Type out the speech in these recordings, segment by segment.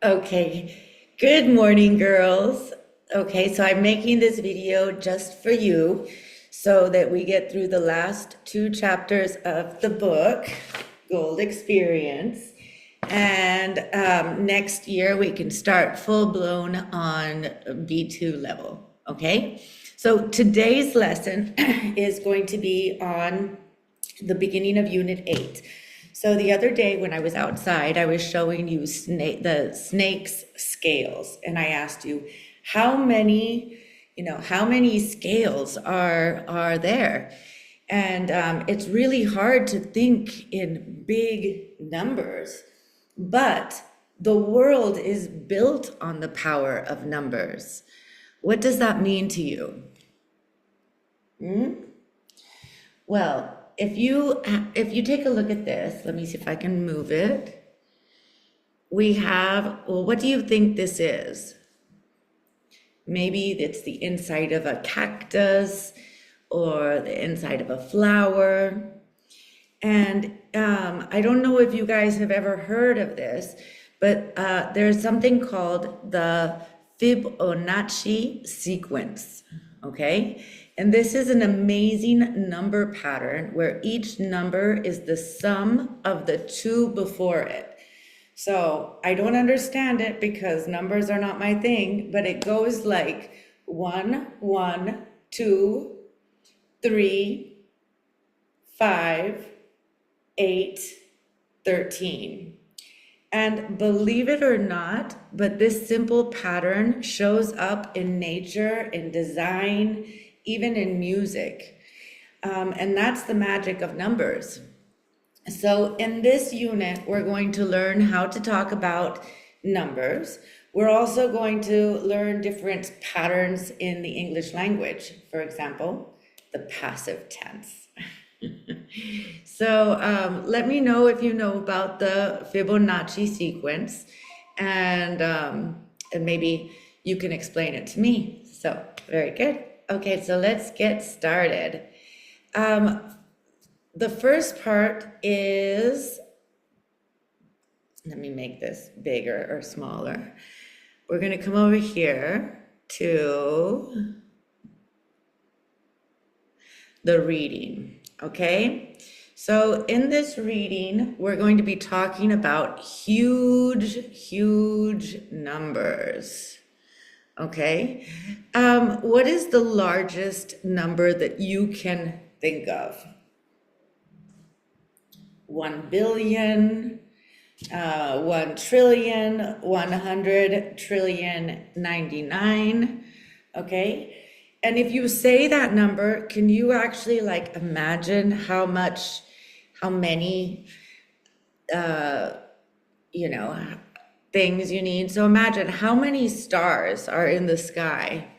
Okay, good morning, girls. Okay, so I'm making this video just for you so that we get through the last two chapters of the book, Gold Experience. And next year we can start full blown on B2 level. Okay, so today's lesson is going to be on the beginning of Unit 8. So the other day when I was outside, I was showing you the snake's scales, and I asked you how many, how many scales are there? And it's really hard to think in big numbers, but the world is built on the power of numbers. What does that mean to you? Well, if you take a look at this, let me see if I can move it. We have, well, what do you think this is? Maybe it's the inside of a cactus or the inside of a flower. And I don't know if you guys have ever heard of this, but there's something called the Fibonacci sequence, okay? And this is an amazing number pattern where each number is the sum of the two before it. So I don't understand it because numbers are not my thing, but it goes like 1, 1, 2, 3, 5, 8, 13. And believe it or not, but this simple pattern shows up in nature, in design, even in music. And that's the magic of numbers. So in this unit, we're going to learn how to talk about numbers. We're also going to learn different patterns in the English language. For example, the passive tense. So let me know if you know about the Fibonacci sequence, and maybe you can explain it to me. So very good. Okay, so let's get started. The first part is, let me make this bigger or smaller. We're going to come over here to the reading, okay? So in this reading, we're going to be talking about huge, huge numbers, okay? What is the largest number that you can think of? 1 billion, 1 trillion, 100 trillion, 99, okay? And if you say that number, can you actually like imagine how many, things you need? So imagine how many stars are in the sky.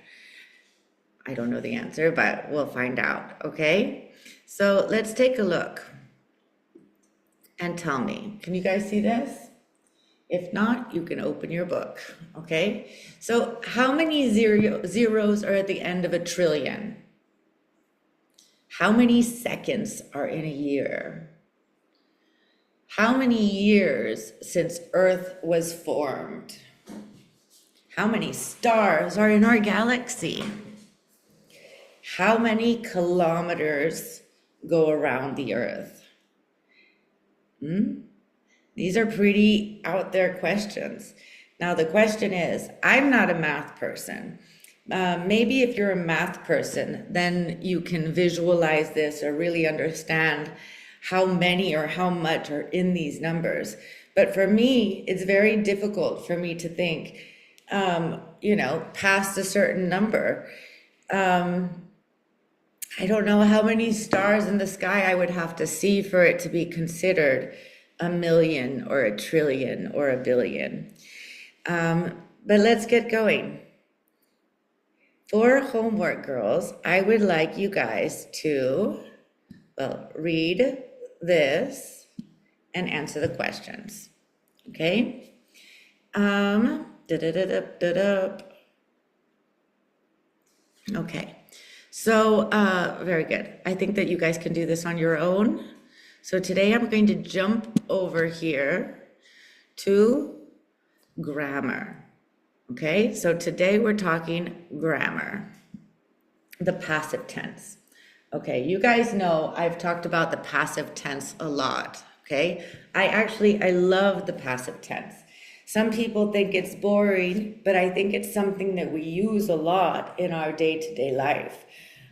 I don't know the answer, but we'll find out, okay? So let's take a look. And tell me, can you guys see this? If not, you can open your book, okay? So how many zeros are at the end of a trillion? How many seconds are in a year? How many years since Earth was formed? How many stars are in our galaxy? How many kilometers go around the Earth? These are pretty out there questions. Now the question is, I'm not a math person. Maybe if you're a math person, then you can visualize this or really understand how many or how much are in these numbers. But for me, it's very difficult for me to think, past a certain number. I don't know how many stars in the sky I would have to see for it to be considered a million or a trillion or a billion. But let's get going. For homework, girls, I would like you guys to, read this and answer the questions. Okay? Okay. So, very good. I think that you guys can do this on your own. So today I'm going to jump over here to grammar. Okay, so today we're talking grammar, the passive tense. Okay, you guys know I've talked about the passive tense a lot. Okay, I love the passive tense. Some people think it's boring, but I think it's something that we use a lot in our day-to-day life.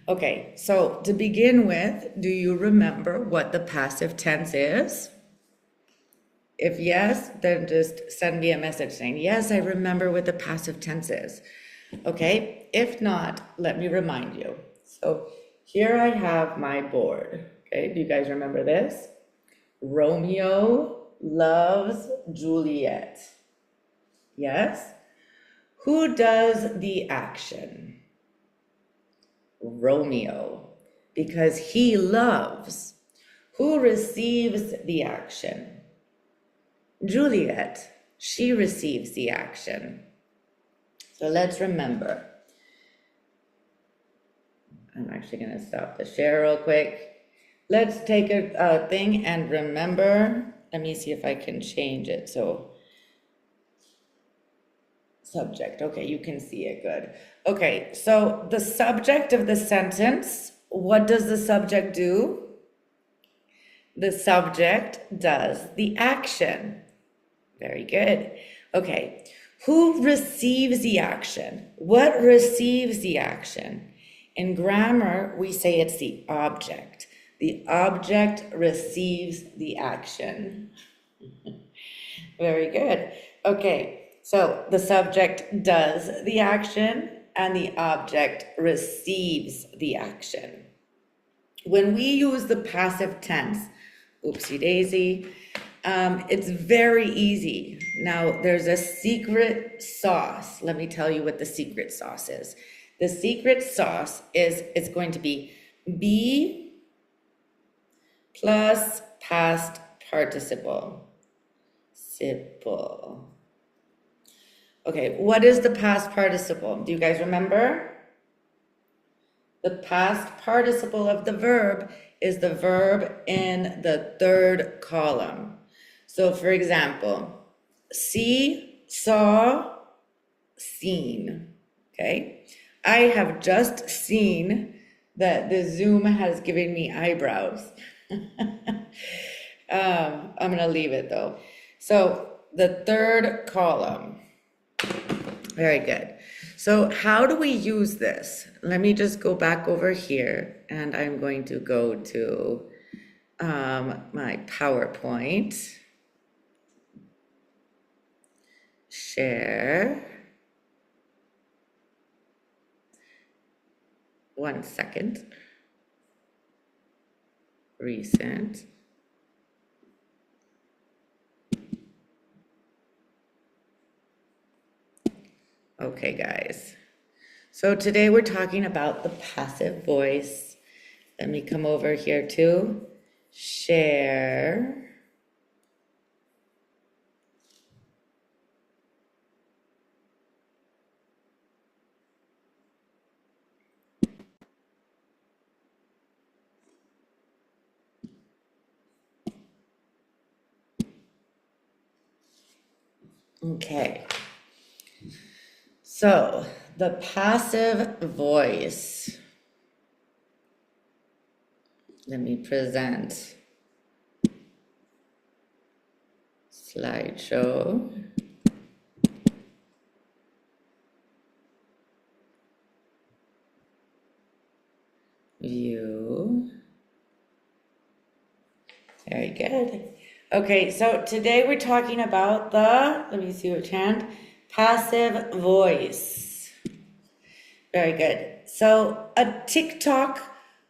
Okay, so to begin with, do you remember what the passive tense is? If yes, then just send me a message saying, yes, I remember what the passive tense is. Okay, if not, let me remind you. So here I have my board. Okay, do you guys remember this? Romeo loves Juliet. Yes? Who does the action? Romeo, because he loves. Who receives the action? Juliet, she receives the action. So let's remember. I'm actually going to stop the share real quick. Let's take a thing and remember. Let me see if I can change it. So, subject. Okay, you can see it good. Okay, so the subject of the sentence, what does the subject do? The subject does the action. Very good. Okay, who receives the action? What receives the action? In grammar, we say it's the object. The object receives the action. Very good. Okay, so the subject does the action and the object receives the action. When we use the passive tense, oopsie daisy, it's very easy. Now, there's a secret sauce. Let me tell you what the secret sauce is. The secret sauce is it's going to be plus past participle. Simple. Okay, what is the past participle? Do you guys remember? The past participle of the verb is the verb in the third column. So for example, see, saw, seen. Okay, I have just seen that the Zoom has given me eyebrows. I'm gonna leave it though. So the third column. Very good. So how do we use this? Let me just go back over here and I'm going to go to my PowerPoint. Share. 1 second. Recent. Okay, guys. So today we're talking about the passive voice. Let me come over here to share. Okay. So the passive voice. Let me present slideshow. View. Very good. Okay, so today we're talking about the, let me see which hand, passive voice. Very good. So a TikTok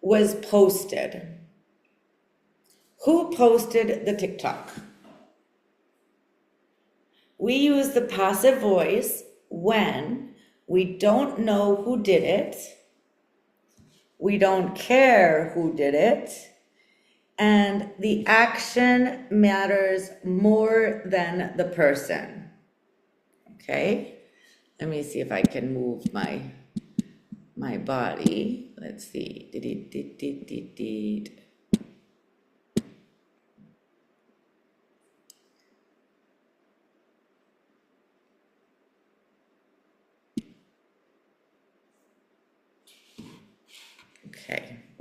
was posted. Who posted the TikTok? We use the passive voice when we don't know who did it, we don't care who did it, and the action matters more than the person. Okay? Let me see if I can move my body. Let's see.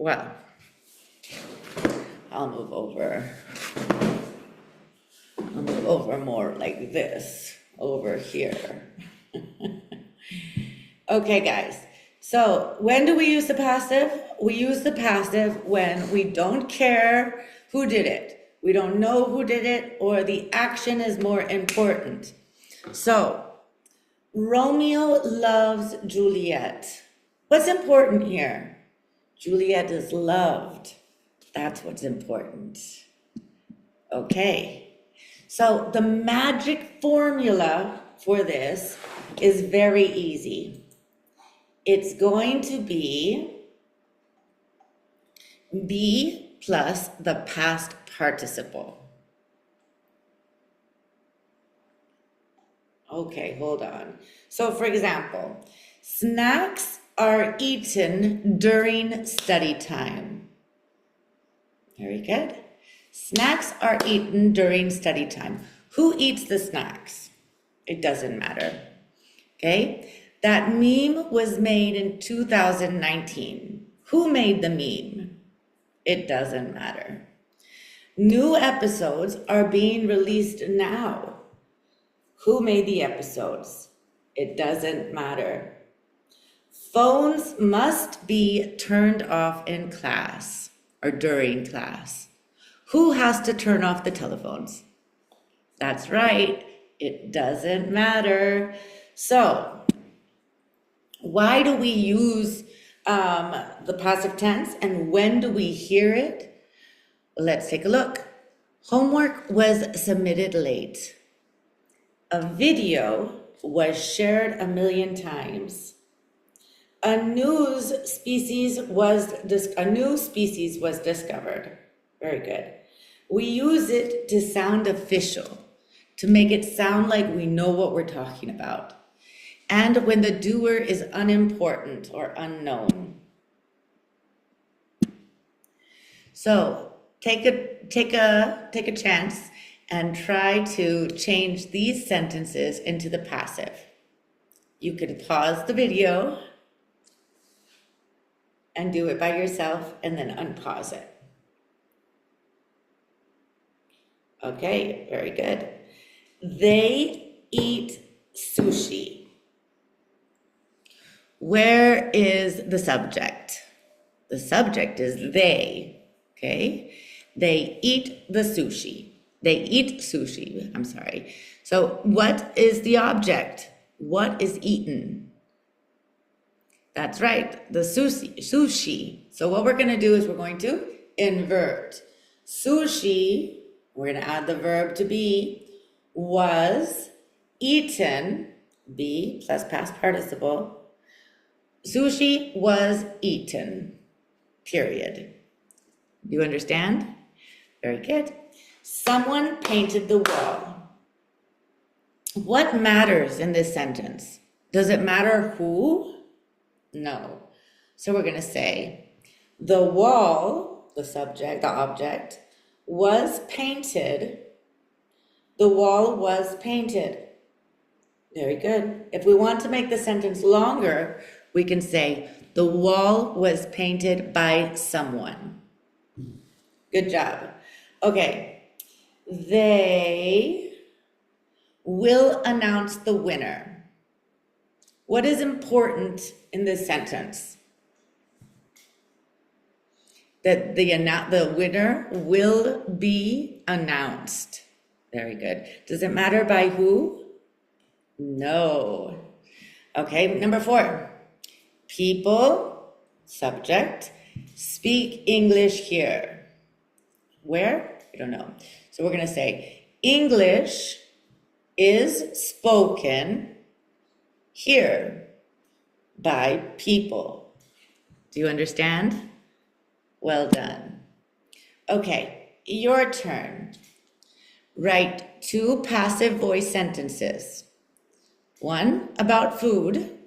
Well, I'll move over. I'll move over more like this, over here. Okay, guys. So when do we use the passive? We use the passive when we don't care who did it. We don't know who did it, or the action is more important. So, Romeo loves Juliet. What's important here? Juliet is loved. That's what's important. Okay. So the magic formula for this is very easy. It's going to be plus the past participle. Okay, hold on. So for example, snacks are eaten during study time. Very good. Snacks are eaten during study time. Who eats the snacks? It doesn't matter. Okay? That meme was made in 2019. Who made the meme? It doesn't matter. New episodes are being released now. Who made the episodes? It doesn't matter. Phones must be turned off in class or during class. Who has to turn off the telephones? That's right, it doesn't matter. So, why do we use the passive tense and when do we hear it? Let's take a look. Homework was submitted late. A video was shared 1,000,000 times. A new species was discovered. Very good. We use it to sound official, to make it sound like we know what we're talking about. And when the doer is unimportant or unknown. So take a chance and try to change these sentences into the passive. You can pause the video and do it by yourself and then unpause it. Okay, very good. They eat sushi. Where is the subject? The subject is they, okay? They eat the sushi. They eat sushi, I'm sorry. So what is the object? What is eaten? That's right, the sushi. So what we're gonna do is we're going to invert. Sushi, we're gonna add the verb to be, was eaten, be plus past participle. Sushi was eaten, period. Do you understand? Very good. Someone painted the wall. What matters in this sentence? Does it matter who? No. So we're going to say, the wall, the subject, the object, was painted. The wall was painted. Very good. If we want to make the sentence longer, we can say, the wall was painted by someone. Good job. Okay. They will announce the winner. What is important in this sentence? That the winner will be announced. Very good. Does it matter by who? No. Okay, number 4. People, subject, speak English here. Where? I don't know. So we're going to say, English is spoken here by people. Do you understand? Well done. Okay, your turn. Write 2 passive voice sentences. 1 about food,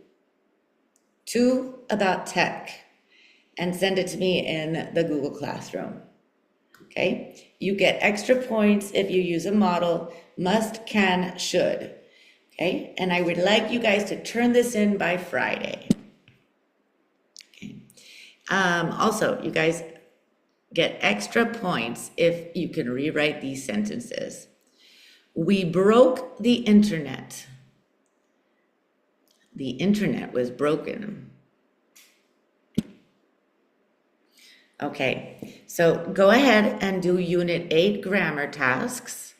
2 about tech, and send it to me in the Google Classroom. Okay, you get extra points if you use a model, must, can, should. Okay, and I would like you guys to turn this in by Friday. Okay, Also, you guys get extra points if you can rewrite these sentences. We broke the internet. The internet was broken. Okay, so go ahead and do Unit 8 grammar tasks.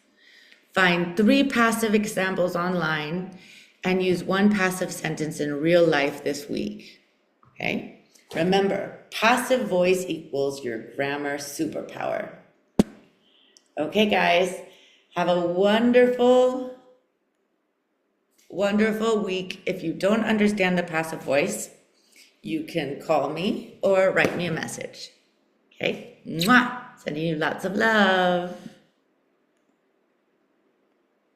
Find 3 passive examples online and use 1 passive sentence in real life this week. Okay, remember, passive voice equals your grammar superpower. Okay, guys, have a wonderful, wonderful week. If you don't understand the passive voice, you can call me or write me a message. Okay, mwah! Sending you lots of love.